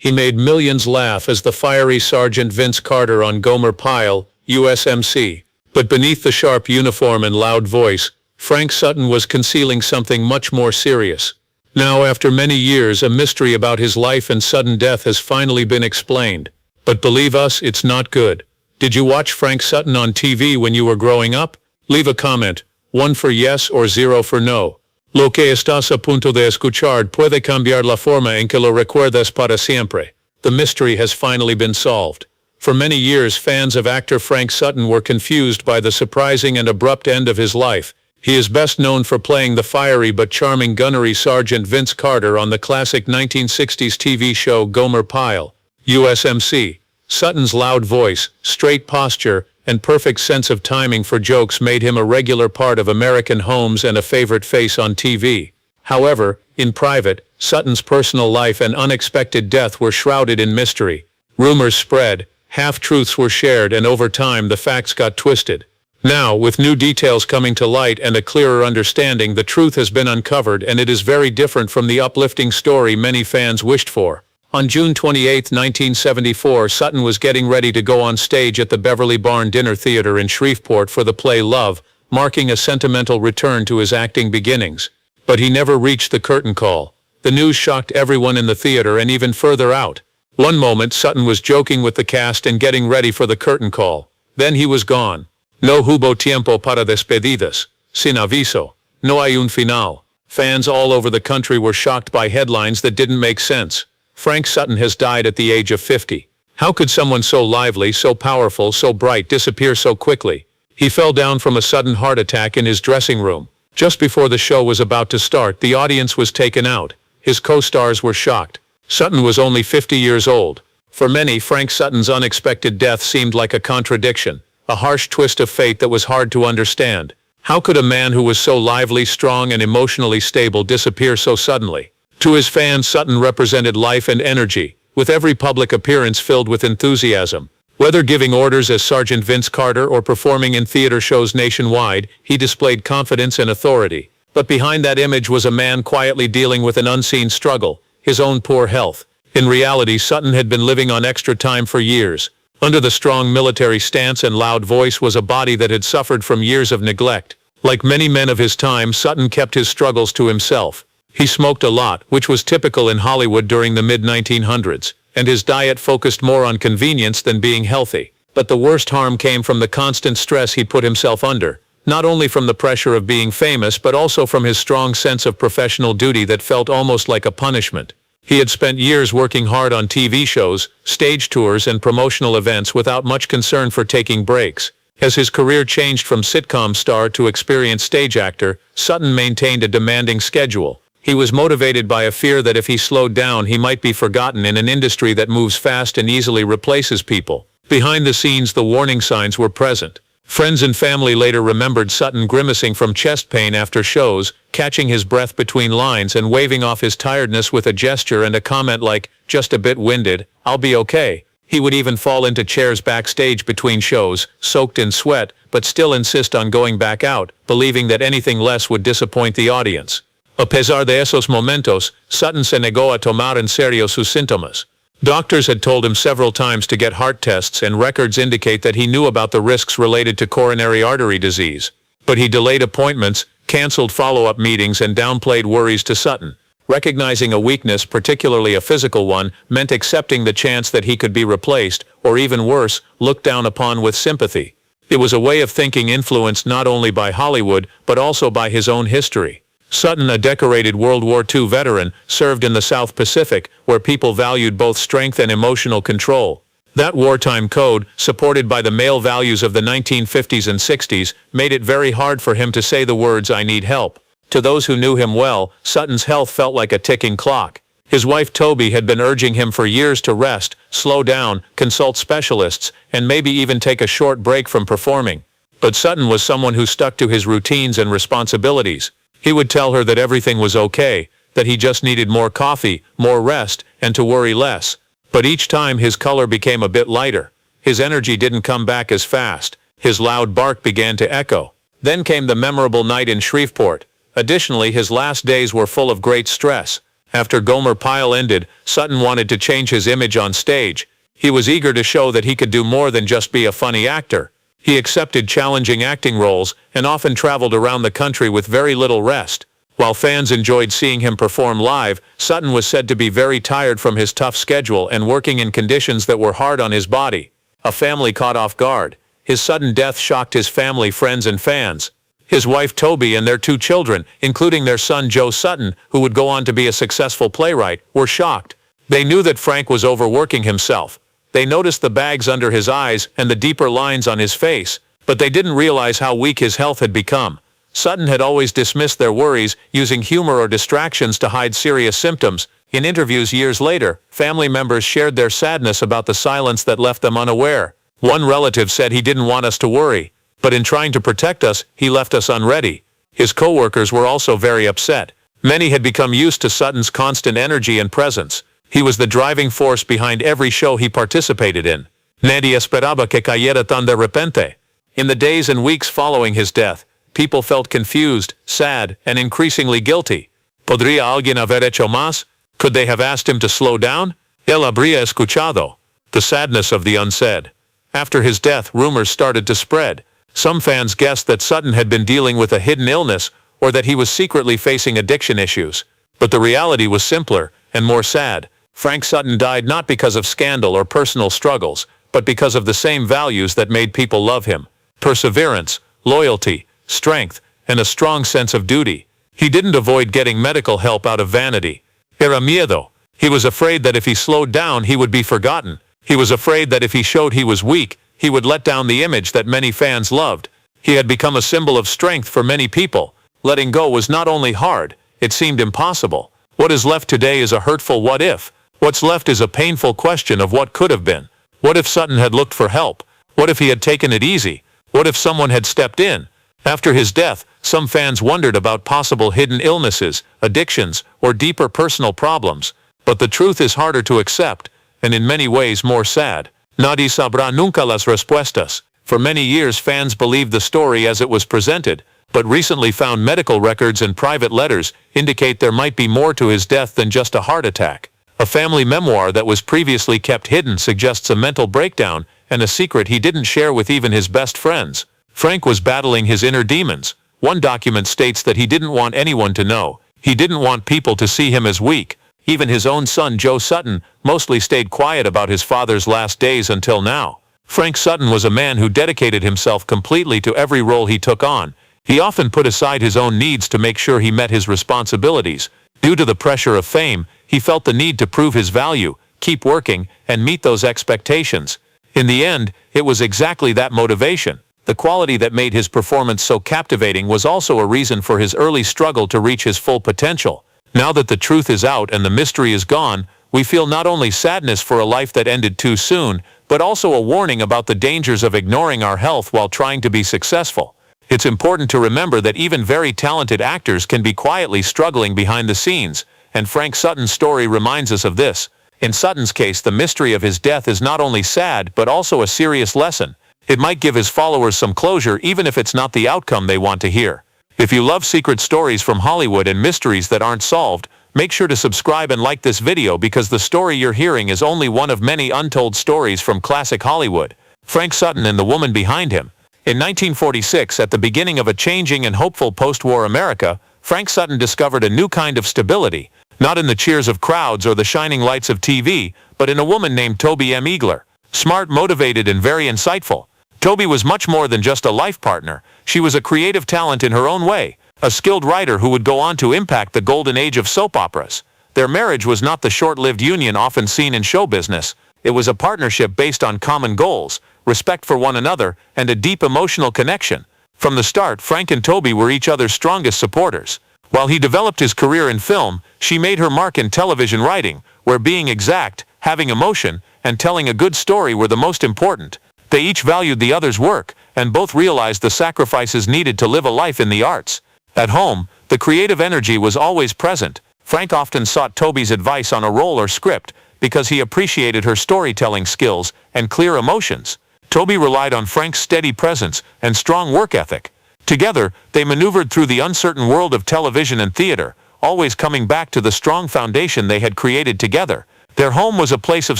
He made millions laugh as the fiery Sergeant Vince Carter on Gomer Pyle, USMC. But beneath the sharp uniform and loud voice, Frank Sutton was concealing something much more serious. Now, after many years, a mystery about his life and sudden death has finally been explained. But believe us, it's not good. Did you watch Frank Sutton on TV when you were growing up? Leave a comment, 1 for yes or 0 for no. Lo que estás a punto de escuchar puede cambiar la forma en que lo recuerdas para siempre. The mystery has finally been solved. For many years, fans of actor Frank Sutton were confused by the surprising and abrupt end of his life. He is best known for playing the fiery but charming gunnery Sergeant Vince Carter on the classic 1960s TV show Gomer Pyle, USMC. Sutton's loud voice, straight posture, and perfect sense of timing for jokes made him a regular part of American homes and a favorite face on TV. However, in private, Sutton's personal life and unexpected death were shrouded in mystery. Rumors spread, half-truths were shared, and over time the facts got twisted. Now, with new details coming to light and a clearer understanding, the truth has been uncovered, and it is very different from the uplifting story many fans wished for. On June 28, 1974, Sutton was getting ready to go on stage at the Beverly Barn Dinner Theater in Shreveport for the play Love, marking a sentimental return to his acting beginnings. But he never reached the curtain call. The news shocked everyone in the theater and even further out. One moment, Sutton was joking with the cast and getting ready for the curtain call. Then he was gone. No hubo tiempo para despedidas. Sin aviso. No hay un final. Fans all over the country were shocked by headlines that didn't make sense. Frank Sutton has died at the age of 50. How could someone so lively, so powerful, so bright disappear so quickly? He fell down from a sudden heart attack in his dressing room. Just before the show was about to start, the audience was taken out. His co-stars were shocked. Sutton was only 50 years old. For many, Frank Sutton's unexpected death seemed like a contradiction, a harsh twist of fate that was hard to understand. How could a man who was so lively, strong, and emotionally stable disappear so suddenly? To his fans, Sutton represented life and energy, with every public appearance filled with enthusiasm. Whether giving orders as Sergeant Vince Carter or performing in theater shows nationwide, he displayed confidence and authority. But behind that image was a man quietly dealing with an unseen struggle, his own poor health. In reality, Sutton had been living on extra time for years. Under the strong military stance and loud voice was a body that had suffered from years of neglect. Like many men of his time, Sutton kept his struggles to himself. He smoked a lot, which was typical in Hollywood during the mid-1900s, and his diet focused more on convenience than being healthy. But the worst harm came from the constant stress he put himself under, not only from the pressure of being famous but also from his strong sense of professional duty that felt almost like a punishment. He had spent years working hard on TV shows, stage tours, and promotional events without much concern for taking breaks. As his career changed from sitcom star to experienced stage actor, Sutton maintained a demanding schedule. He was motivated by a fear that if he slowed down, he might be forgotten in an industry that moves fast and easily replaces people. Behind the scenes, the warning signs were present. Friends and family later remembered Sutton grimacing from chest pain after shows, catching his breath between lines and waving off his tiredness with a gesture and a comment like, "Just a bit winded, I'll be okay." He would even fall into chairs backstage between shows, soaked in sweat, but still insist on going back out, believing that anything less would disappoint the audience. A pesar de esos momentos, Sutton se negó a tomar en serio sus síntomas. Doctors had told him several times to get heart tests, and records indicate that he knew about the risks related to coronary artery disease. But he delayed appointments, canceled follow-up meetings, and downplayed worries to Sutton. Recognizing a weakness, particularly a physical one, meant accepting the chance that he could be replaced, or even worse, looked down upon with sympathy. It was a way of thinking influenced not only by Hollywood, but also by his own history. Sutton, a decorated World War II veteran, served in the South Pacific, where people valued both strength and emotional control. That wartime code, supported by the male values of the 1950s and 60s, made it very hard for him to say the words, "I need help." To those who knew him well, Sutton's health felt like a ticking clock. His wife Toby had been urging him for years to rest, slow down, consult specialists, and maybe even take a short break from performing. But Sutton was someone who stuck to his routines and responsibilities. He would tell her that everything was okay, that he just needed more coffee, more rest, and to worry less. But each time his color became a bit lighter. His energy didn't come back as fast. His loud bark began to echo. Then came the memorable night in Shreveport. Additionally, his last days were full of great stress. After Gomer Pyle ended, Sutton wanted to change his image on stage. He was eager to show that he could do more than just be a funny actor. He accepted challenging acting roles and often traveled around the country with very little rest. While fans enjoyed seeing him perform live, Sutton was said to be very tired from his tough schedule and working in conditions that were hard on his body. A family caught off guard. His sudden death shocked his family, friends, and fans. His wife Toby and their 2 children, including their son Joe Sutton, who would go on to be a successful playwright, were shocked. They knew that Frank was overworking himself. They noticed the bags under his eyes and the deeper lines on his face, but they didn't realize how weak his health had become. Sutton had always dismissed their worries, using humor or distractions to hide serious symptoms. In interviews years later, family members shared their sadness about the silence that left them unaware. One relative said, "He didn't want us to worry, but in trying to protect us, he left us unready." His co-workers were also very upset. Many had become used to Sutton's constant energy and presence. He was the driving force behind every show he participated in. Nadie esperaba que cayera tan de repente. In the days and weeks following his death, people felt confused, sad, and increasingly guilty. ¿Podría alguien haber hecho más? Could they have asked him to slow down? Él habría escuchado. The sadness of the unsaid. After his death, rumors started to spread. Some fans guessed that Sutton had been dealing with a hidden illness or that he was secretly facing addiction issues. But the reality was simpler and more sad. Frank Sutton died not because of scandal or personal struggles, but because of the same values that made people love him: perseverance, loyalty, strength, and a strong sense of duty. He didn't avoid getting medical help out of vanity. Era miedo. He was afraid that if he slowed down, he would be forgotten. He was afraid that if he showed he was weak, he would let down the image that many fans loved. He had become a symbol of strength for many people. Letting go was not only hard, it seemed impossible. What is left today is a hurtful what if. What's left is a painful question of what could have been. What if Sutton had looked for help? What if he had taken it easy? What if someone had stepped in? After his death, some fans wondered about possible hidden illnesses, addictions, or deeper personal problems. But the truth is harder to accept, and in many ways more sad. Nadie sabrá nunca las respuestas. For many years fans believed the story as it was presented, but recently found medical records and private letters indicate there might be more to his death than just a heart attack. A family memoir that was previously kept hidden suggests a mental breakdown and a secret he didn't share with even his best friends. Frank was battling his inner demons. One document states that he didn't want anyone to know. He didn't want people to see him as weak. Even his own son Joe Sutton mostly stayed quiet about his father's last days until now. Frank Sutton was a man who dedicated himself completely to every role he took on. He often put aside his own needs to make sure he met his responsibilities. Due to the pressure of fame, he felt the need to prove his value, keep working, and meet those expectations. In the end, it was exactly that motivation. The quality that made his performance so captivating was also a reason for his early struggle to reach his full potential. Now that the truth is out and the mystery is gone, we feel not only sadness for a life that ended too soon, but also a warning about the dangers of ignoring our health while trying to be successful. It's important to remember that even very talented actors can be quietly struggling behind the scenes, and Frank Sutton's story reminds us of this. In Sutton's case, the mystery of his death is not only sad but also a serious lesson. It might give his followers some closure even if it's not the outcome they want to hear. If you love secret stories from Hollywood and mysteries that aren't solved, make sure to subscribe and like this video because the story you're hearing is only one of many untold stories from classic Hollywood. Frank Sutton and the woman behind him. In 1946, at the beginning of a changing and hopeful post-war America, Frank Sutton discovered a new kind of stability, not in the cheers of crowds or the shining lights of TV, but in a woman named Toby M. Eagler. Smart, motivated, and very insightful. Toby was much more than just a life partner. She was a creative talent in her own way, a skilled writer who would go on to impact the golden age of soap operas. Their marriage was not the short-lived union often seen in show business. It was a partnership based on common goals, respect for one another, and a deep emotional connection. From the start, Frank and Toby were each other's strongest supporters. While he developed his career in film, she made her mark in television writing, where being exact, having emotion, and telling a good story were the most important. They each valued the other's work, and both realized the sacrifices needed to live a life in the arts. At home, the creative energy was always present. Frank often sought Toby's advice on a role or script, because he appreciated her storytelling skills and clear emotions. Toby relied on Frank's steady presence and strong work ethic. Together, they maneuvered through the uncertain world of television and theater, always coming back to the strong foundation they had created together. Their home was a place of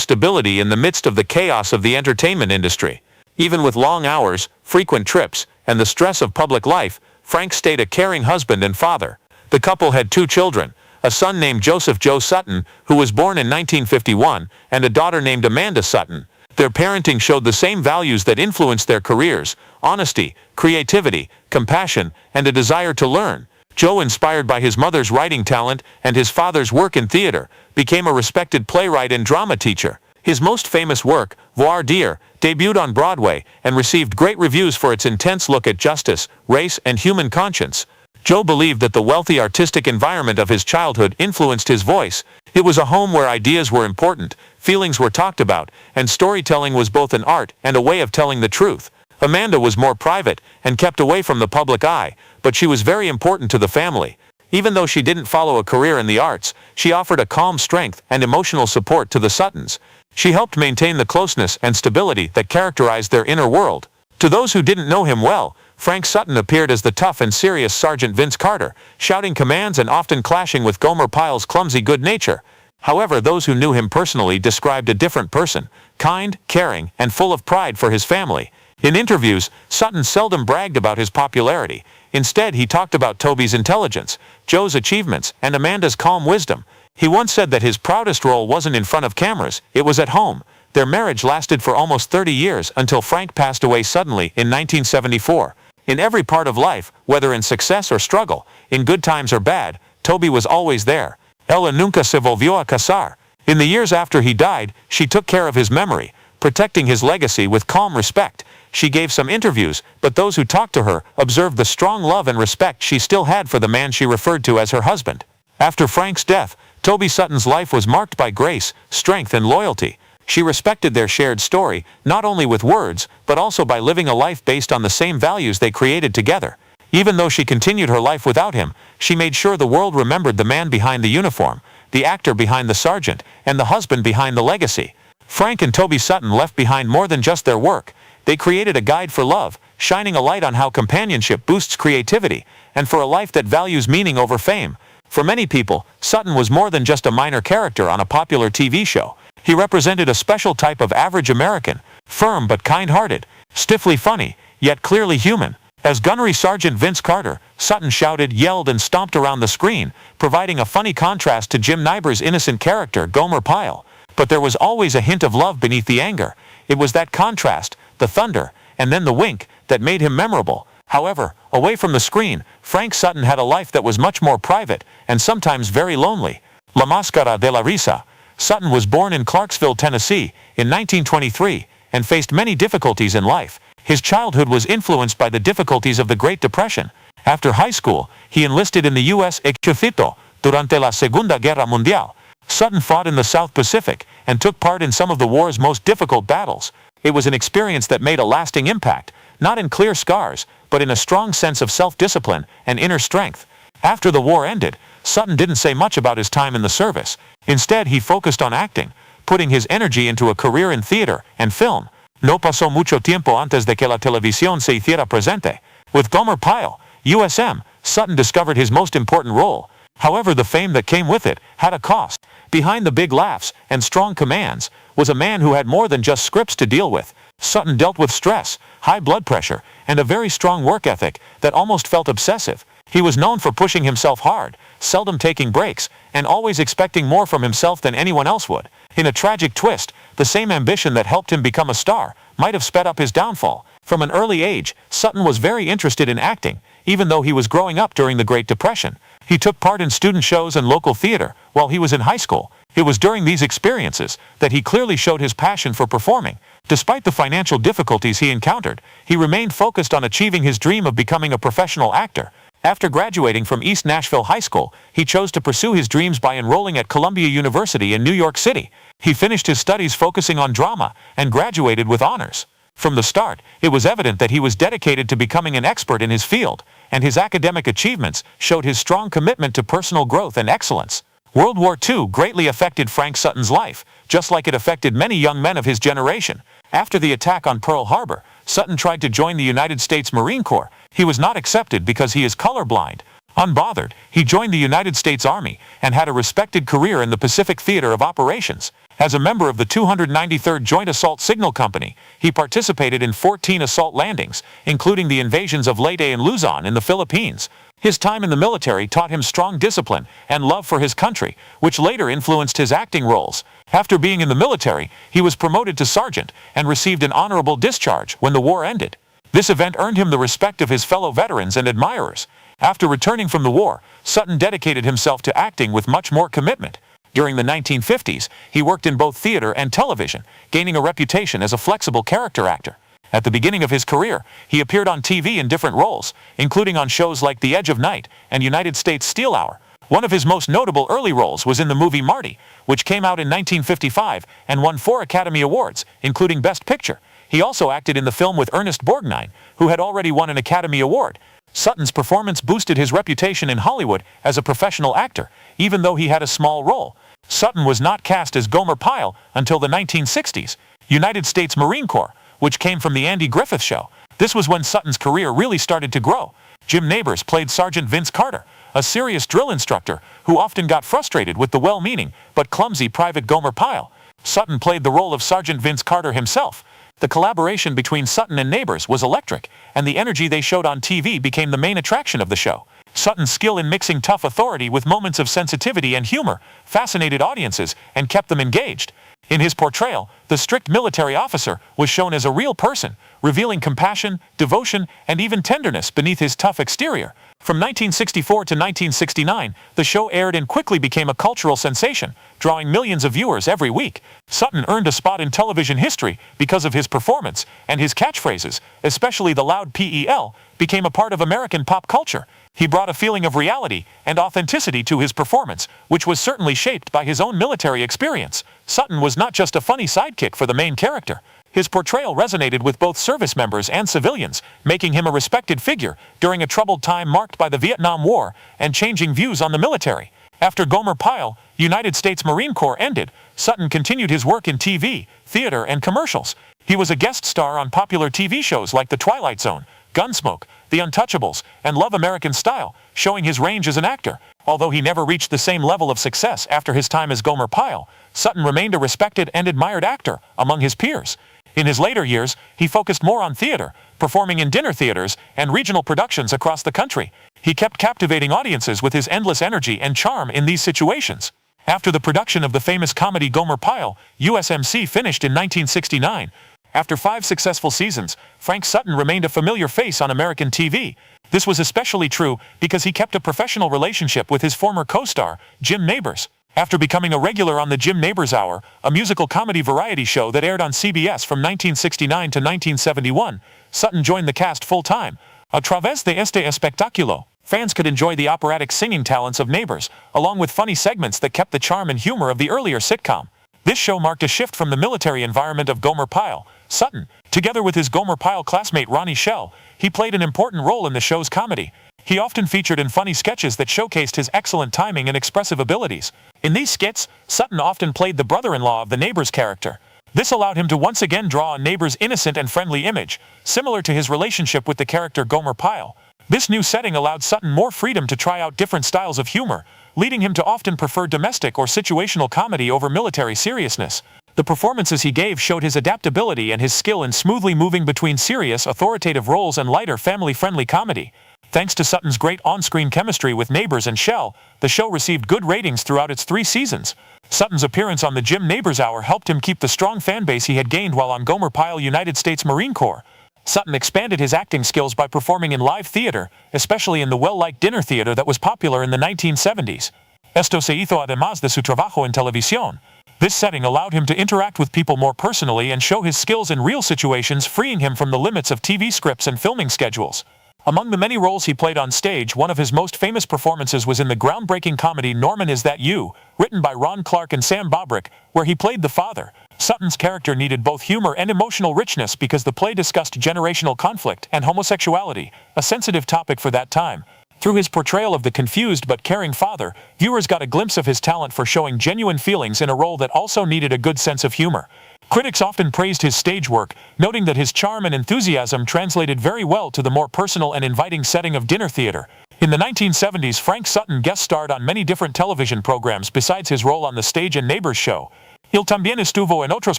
stability in the midst of the chaos of the entertainment industry. Even with long hours, frequent trips, and the stress of public life, Frank stayed a caring husband and father. The couple had 2 children, a son named Joseph Joe Sutton, who was born in 1951, and a daughter named Amanda Sutton. Their parenting showed the same values that influenced their careers: honesty, creativity, compassion, and a desire to learn. Joe, inspired by his mother's writing talent and his father's work in theater, became a respected playwright and drama teacher. His most famous work, Voir dire, debuted on Broadway and received great reviews for its intense look at justice, race, and human conscience. Joe believed that the wealthy artistic environment of his childhood influenced his voice. It was a home where ideas were important, feelings were talked about, and storytelling was both an art and a way of telling the truth. Amanda was more private and kept away from the public eye, but she was very important to the family. Even though she didn't follow a career in the arts, she offered a calm strength and emotional support to the Suttons. She helped maintain the closeness and stability that characterized their inner world. To those who didn't know him well, Frank Sutton appeared as the tough and serious Sergeant Vince Carter, shouting commands and often clashing with Gomer Pyle's clumsy good nature. However, those who knew him personally described a different person: kind, caring, and full of pride for his family. In interviews, Sutton seldom bragged about his popularity. Instead, he talked about Toby's intelligence, Joe's achievements, and Amanda's calm wisdom. He once said that his proudest role wasn't in front of cameras, it was at home. Their marriage lasted for almost 30 years until Frank passed away suddenly in 1974. In every part of life, whether in success or struggle, in good times or bad, Toby was always there. Ella nunca se volvió a casar. In the years after he died, she took care of his memory, protecting his legacy with calm respect. She gave some interviews, but those who talked to her observed the strong love and respect she still had for the man she referred to as her husband. After Frank's death, Toby Sutton's life was marked by grace, strength, and loyalty. She respected their shared story, not only with words, but also by living a life based on the same values they created together. Even though she continued her life without him, she made sure the world remembered the man behind the uniform, the actor behind the sergeant, and the husband behind the legacy. Frank and Toby Sutton left behind more than just their work. They created a guide for love, shining a light on how companionship boosts creativity, and for a life that values meaning over fame. For many people, Sutton was more than just a minor character on a popular TV show. He represented a special type of average American, firm but kind-hearted, stiffly funny, yet clearly human. As Gunnery Sergeant Vince Carter, Sutton shouted, yelled, and stomped around the screen, providing a funny contrast to Jim Nyber's innocent character, Gomer Pyle. But there was always a hint of love beneath the anger. It was that contrast, the thunder, and then the wink, that made him memorable. However, away from the screen, Frank Sutton had a life that was much more private, and sometimes very lonely. La Máscara de la Risa. Sutton was born in Clarksville, Tennessee, in 1923, and faced many difficulties in life. His childhood was influenced by the difficulties of the Great Depression. After high school, he enlisted in the U.S. Ejército durante la Segunda Guerra Mundial. Sutton fought in the South Pacific and took part in some of the war's most difficult battles. It was an experience that made a lasting impact, not in clear scars, but in a strong sense of self-discipline and inner strength. After the war ended, Sutton didn't say much about his time in the service. Instead, he focused on acting, putting his energy into a career in theater and film. No pasó mucho tiempo antes de que la televisión se hiciera presente. With Gomer Pyle, USM, Sutton discovered his most important role. However, the fame that came with it had a cost. Behind the big laughs and strong commands was a man who had more than just scripts to deal with. Sutton dealt with stress, high blood pressure, and a very strong work ethic that almost felt obsessive. He was known for pushing himself hard, seldom taking breaks, and always expecting more from himself than anyone else would. In a tragic twist, the same ambition that helped him become a star might have sped up his downfall. From an early age, Sutton was very interested in acting, even though he was growing up during the Great Depression. He took part in student shows and local theater while he was in high school. It was during these experiences that he clearly showed his passion for performing. Despite the financial difficulties he encountered, he remained focused on achieving his dream of becoming a professional actor. After graduating from East Nashville High School, he chose to pursue his dreams by enrolling at Columbia University in New York City. He finished his studies focusing on drama and graduated with honors. From the start, it was evident that he was dedicated to becoming an expert in his field, and his academic achievements showed his strong commitment to personal growth and excellence. World War II greatly affected Frank Sutton's life, just like it affected many young men of his generation. After the attack on Pearl Harbor, Sutton tried to join the United States Marine Corps. He was not accepted because he is colorblind. Unbothered, he joined the United States Army and had a respected career in the Pacific Theater of Operations. As a member of the 293rd Joint Assault Signal Company, he participated in 14 assault landings, including the invasions of Leyte and Luzon in the Philippines. His time in the military taught him strong discipline and love for his country, which later influenced his acting roles. After being in the military, he was promoted to sergeant and received an honorable discharge when the war ended. This event earned him the respect of his fellow veterans and admirers. After returning from the war, Sutton dedicated himself to acting with much more commitment. During the 1950s, he worked in both theater and television, gaining a reputation as a flexible character actor. At the beginning of his career, he appeared on TV in different roles, including on shows like The Edge of Night and United States Steel Hour. One of his most notable early roles was in the movie Marty, which came out in 1955 and won 4 Academy Awards, including Best Picture. He also acted in the film with Ernest Borgnine, who had already won an Academy Award. Sutton's performance boosted his reputation in Hollywood as a professional actor, even though he had a small role. Sutton was not cast as Gomer Pyle until the 1960s, United States Marine Corps, which came from The Andy Griffith Show. This was when Sutton's career really started to grow. Jim Nabors played Sergeant Vince Carter, a serious drill instructor who often got frustrated with the well-meaning but clumsy Private Gomer Pyle. Sutton played the role of Sergeant Vince Carter himself. The collaboration between Sutton and Nabors was electric, and the energy they showed on TV became the main attraction of the show. Sutton's skill in mixing tough authority with moments of sensitivity and humor fascinated audiences and kept them engaged. In his portrayal, the strict military officer was shown as a real person, revealing compassion, devotion, and even tenderness beneath his tough exterior. From 1964 to 1969, the show aired and quickly became a cultural sensation, drawing millions of viewers every week. Sutton earned a spot in television history because of his performance, and his catchphrases, especially the loud PEL, became a part of American pop culture. He brought a feeling of reality and authenticity to his performance, which was certainly shaped by his own military experience. Sutton was not just a funny sidekick for the main character. His portrayal resonated with both service members and civilians, making him a respected figure during a troubled time marked by the Vietnam War and changing views on the military. After Gomer Pyle, United States Marine Corps ended, Sutton continued his work in TV, theater, and commercials. He was a guest star on popular TV shows like The Twilight Zone, Gunsmoke, The Untouchables, and Love American Style, showing his range as an actor. Although he never reached the same level of success after his time as Gomer Pyle, Sutton remained a respected and admired actor among his peers. In his later years, he focused more on theater, performing in dinner theaters and regional productions across the country. He kept captivating audiences with his endless energy and charm in these situations. After the production of the famous comedy Gomer Pyle, USMC finished in 1969. After 5 successful seasons, Frank Sutton remained a familiar face on American TV. This was especially true because he kept a professional relationship with his former co-star, Jim Nabors. After becoming a regular on the Jim Nabors Hour, a musical comedy variety show that aired on CBS from 1969 to 1971, Sutton joined the cast full-time. A través de este espectáculo, fans could enjoy the operatic singing talents of Nabors, along with funny segments that kept the charm and humor of the earlier sitcom. This show marked a shift from the military environment of Gomer Pyle. Sutton, together with his Gomer Pyle classmate Ronnie Shell, he played an important role in the show's comedy. He often featured in funny sketches that showcased his excellent timing and expressive abilities. In these skits, Sutton often played the brother-in-law of the Nabors character. This allowed him to once again draw on Nabors' innocent and friendly image, similar to his relationship with the character Gomer Pyle. This new setting allowed Sutton more freedom to try out different styles of humor, leading him to often prefer domestic or situational comedy over military seriousness. The performances he gave showed his adaptability and his skill in smoothly moving between serious, authoritative roles and lighter, family-friendly comedy. Thanks to Sutton's great on-screen chemistry with Nabors and Shell, the show received good ratings throughout its 3 seasons. Sutton's appearance on the Jim Nabors Hour helped him keep the strong fanbase he had gained while on Gomer Pyle United States Marine Corps. Sutton expanded his acting skills by performing in live theater, especially in the well-liked dinner theater that was popular in the 1970s. Esto se hizo además de su trabajo en televisión. This setting allowed him to interact with people more personally and show his skills in real situations, freeing him from the limits of TV scripts and filming schedules. Among the many roles he played on stage, one of his most famous performances was in the groundbreaking comedy Norman, Is That You?, written by Ron Clark and Sam Bobrick, where he played the father. Sutton's character needed both humor and emotional richness because the play discussed generational conflict and homosexuality, a sensitive topic for that time. Through his portrayal of the confused but caring father, viewers got a glimpse of his talent for showing genuine feelings in a role that also needed a good sense of humor. Critics often praised his stage work, noting that his charm and enthusiasm translated very well to the more personal and inviting setting of dinner theater. In the 1970s, Frank Sutton guest starred on many different television programs besides his role on the stage and Neighbors show. Él también estuvo en otros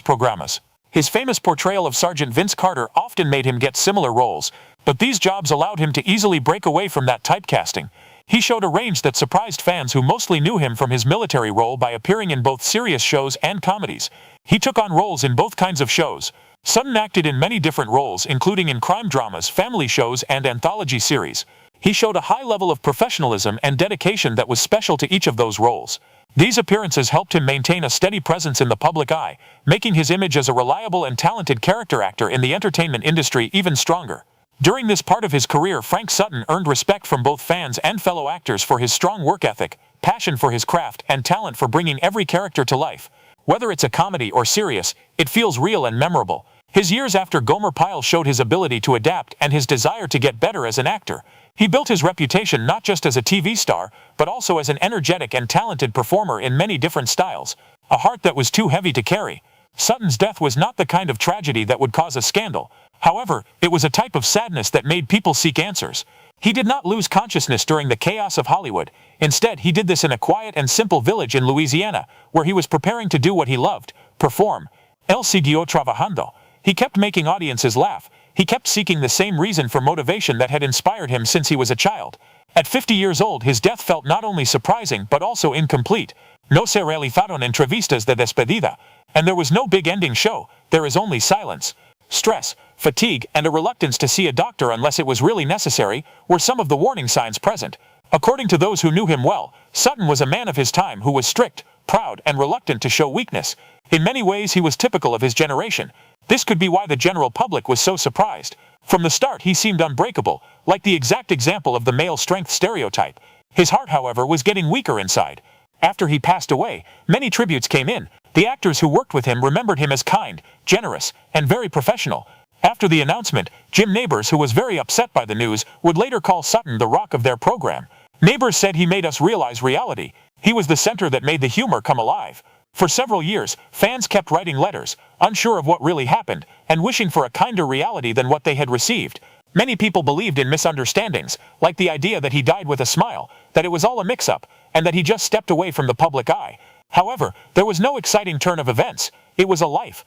programas. His famous portrayal of Sergeant Vince Carter often made him get similar roles, but these jobs allowed him to easily break away from that typecasting. He showed a range that surprised fans who mostly knew him from his military role by appearing in both serious shows and comedies. He took on roles in both kinds of shows. Sutton acted in many different roles, including in crime dramas, family shows, and anthology series. He showed a high level of professionalism and dedication that was special to each of those roles. These appearances helped him maintain a steady presence in the public eye, making his image as a reliable and talented character actor in the entertainment industry even stronger. During this part of his career, Frank Sutton earned respect from both fans and fellow actors for his strong work ethic, passion for his craft, and talent for bringing every character to life. Whether it's a comedy or serious, it feels real and memorable. His years after Gomer Pyle showed his ability to adapt and his desire to get better as an actor. He built his reputation not just as a TV star, but also as an energetic and talented performer in many different styles. A heart that was too heavy to carry. Sutton's death was not the kind of tragedy that would cause a scandal. However, it was a type of sadness that made people seek answers. He did not lose consciousness during the chaos of Hollywood. Instead, he did this in a quiet and simple village in Louisiana, where he was preparing to do what he loved, perform. Él siguió trabajando. He kept making audiences laugh. He kept seeking the same reason for motivation that had inspired him since he was a child. At 50 years old, his death felt not only surprising but also incomplete. No se realizaron entrevistas de despedida. And there was no big ending show. There is only silence. Stress, fatigue, and a reluctance to see a doctor unless it was really necessary were some of the warning signs present. According to those who knew him well, Sutton was a man of his time who was strict, proud, and reluctant to show weakness. In many ways, he was typical of his generation. This could be why the general public was so surprised. From the start, he seemed unbreakable, like the exact example of the male strength stereotype. His heart, however, was getting weaker inside. After he passed away, many tributes came in. The actors who worked with him remembered him as kind, generous, and very professional. After the announcement, Jim Neighbors, who was very upset by the news, would later call Sutton the rock of their program. Neighbors said he made us realize reality. He was the center that made the humor come alive. For several years, fans kept writing letters, unsure of what really happened, and wishing for a kinder reality than what they had received. Many people believed in misunderstandings, like the idea that he died with a smile, that it was all a mix-up, and that he just stepped away from the public eye. However, there was no exciting turn of events. It was a life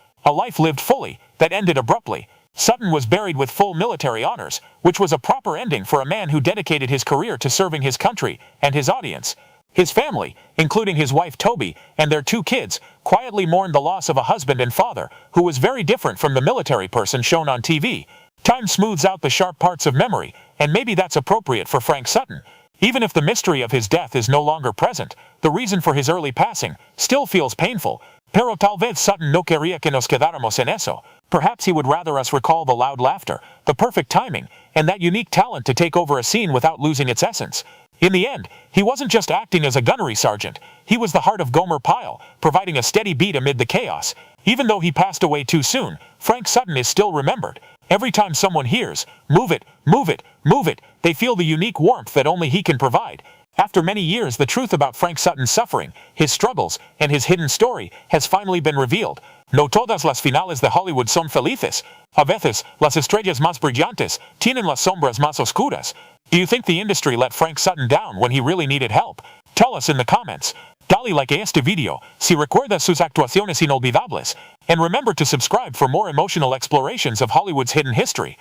lived fully, that ended abruptly. Sutton was buried with full military honors, which was a proper ending for a man who dedicated his career to serving his country and his audience. His family, including his wife Toby and their 2 kids, quietly mourned the loss of a husband and father who was very different from the military person shown on TV. Time smooths out the sharp parts of memory, and maybe that's appropriate for Frank Sutton. Even if the mystery of his death is no longer present, the reason for his early passing still feels painful. Pero tal vez Sutton no quería que nos quedáramos en eso. Perhaps he would rather us recall the loud laughter, the perfect timing, and that unique talent to take over a scene without losing its essence. In the end, he wasn't just acting as a gunnery sergeant. He was the heart of Gomer Pyle, providing a steady beat amid the chaos. Even though he passed away too soon, Frank Sutton is still remembered. Every time someone hears, "Move it, move it, move it," they feel the unique warmth that only he can provide. After many years, the truth about Frank Sutton's suffering, his struggles, and his hidden story has finally been revealed. No todas las finales de Hollywood son felices. A veces, las estrellas más brillantes tienen las sombras más oscuras. Do you think the industry let Frank Sutton down when he really needed help? Tell us in the comments. Dale like a este video si recuerda sus actuaciones inolvidables. And remember to subscribe for more emotional explorations of Hollywood's hidden history.